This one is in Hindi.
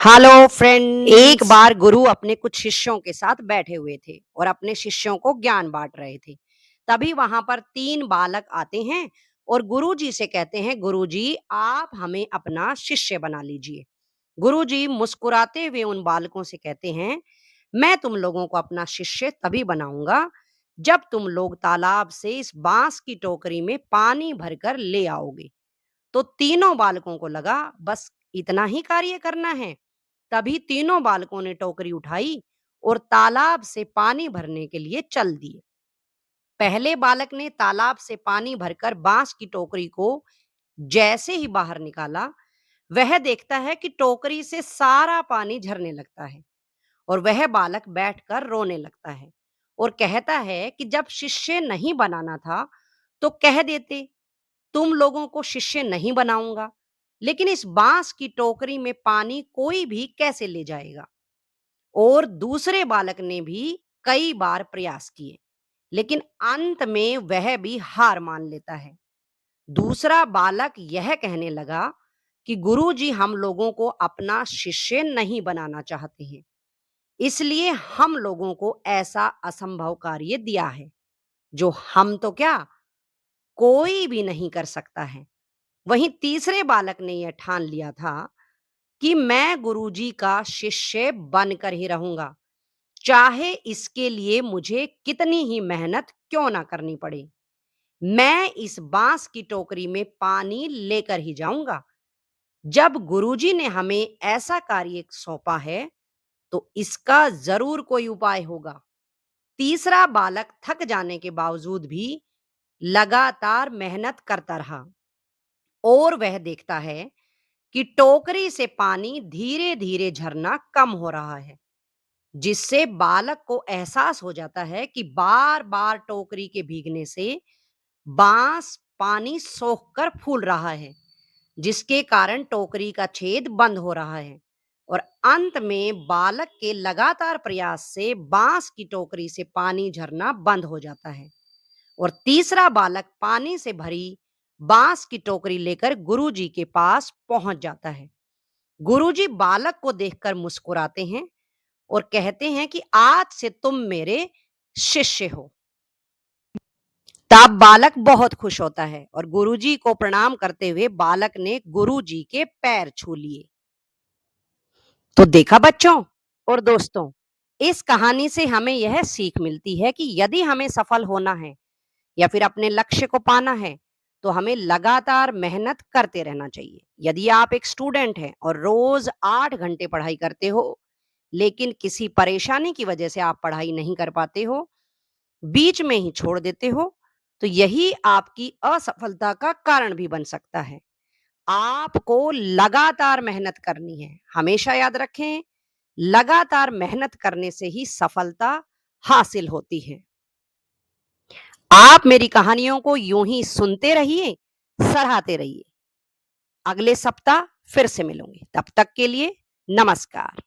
Hello friend. एक बार गुरु अपने कुछ शिष्यों के साथ बैठे हुए थे और अपने शिष्यों को ज्ञान बांट रहे थे। तभी वहां पर तीन बालक आते हैं और गुरु जी से कहते हैं, गुरु जी आप हमें अपना शिष्य बना लीजिए। गुरु जी मुस्कुराते हुए उन बालकों से कहते हैं, मैं तुम लोगों को अपना शिष्य तभी बनाऊंगा जब तुम लोग तालाब से इस बांस की टोकरी में पानी भरकर ले आओगे। तो तीनों बालकों को लगा बस इतना ही कार्य करना है। तभी तीनों बालकों ने टोकरी उठाई और तालाब से पानी भरने के लिए चल दिए। पहले बालक ने तालाब से पानी भरकर बांस की टोकरी को जैसे ही बाहर निकाला, वह देखता है कि टोकरी से सारा पानी झरने लगता है और वह बालक बैठकर रोने लगता है और कहता है कि जब शिष्य नहीं बनाना था तो कह देते, तुम लोगों को शिष्य नहीं बनाऊंगा, लेकिन इस बांस की टोकरी में पानी कोई भी कैसे ले जाएगा। और दूसरे बालक ने भी कई बार प्रयास किए, लेकिन अंत में वह भी हार मान लेता है। दूसरा बालक यह कहने लगा कि गुरुजी हम लोगों को अपना शिष्य नहीं बनाना चाहते हैं, इसलिए हम लोगों को ऐसा असंभव कार्य दिया है जो हम तो क्या कोई भी नहीं कर सकता है। वहीं तीसरे बालक ने यह ठान लिया था कि मैं गुरुजी का शिष्य बनकर ही रहूंगा, चाहे इसके लिए मुझे कितनी ही मेहनत क्यों ना करनी पड़े। मैं इस बांस की टोकरी में पानी लेकर ही जाऊंगा। जब गुरुजी ने हमें ऐसा कार्य सौंपा है तो इसका जरूर कोई उपाय होगा। तीसरा बालक थक जाने के बावजूद भी लगातार मेहनत करता रहा और वह देखता है कि टोकरी से पानी धीरे धीरे झरना कम हो रहा है, जिससे बालक को एहसास हो जाता है कि बार बार टोकरी के भीगने से बांस पानी सोखकर फूल रहा है, जिसके कारण टोकरी का छेद बंद हो रहा है। और अंत में बालक के लगातार प्रयास से बांस की टोकरी से पानी झरना बंद हो जाता है और तीसरा बालक पानी से भरी बांस की टोकरी लेकर गुरुजी के पास पहुंच जाता है। गुरुजी बालक को देखकर मुस्कुराते हैं और कहते हैं कि आज से तुम मेरे शिष्य हो। तब बालक बहुत खुश होता है और गुरुजी को प्रणाम करते हुए बालक ने गुरुजी के पैर छू लिए। तो देखा बच्चों और दोस्तों, इस कहानी से हमें यह सीख मिलती है कि यदि हमें सफल होना है या फिर अपने लक्ष्य को पाना है तो हमें लगातार मेहनत करते रहना चाहिए। यदि आप एक स्टूडेंट हैं और रोज 8 घंटे पढ़ाई करते हो, लेकिन किसी परेशानी की वजह से आप पढ़ाई नहीं कर पाते हो, बीच में ही छोड़ देते हो, तो यही आपकी असफलता का कारण भी बन सकता है। आपको लगातार मेहनत करनी है। हमेशा याद रखें, लगातार मेहनत करने से ही सफलता हासिल होती है। आप मेरी कहानियों को यूं ही सुनते रहिए, सराहते रहिए। अगले सप्ताह फिर से मिलूंगी। तब तक के लिए नमस्कार।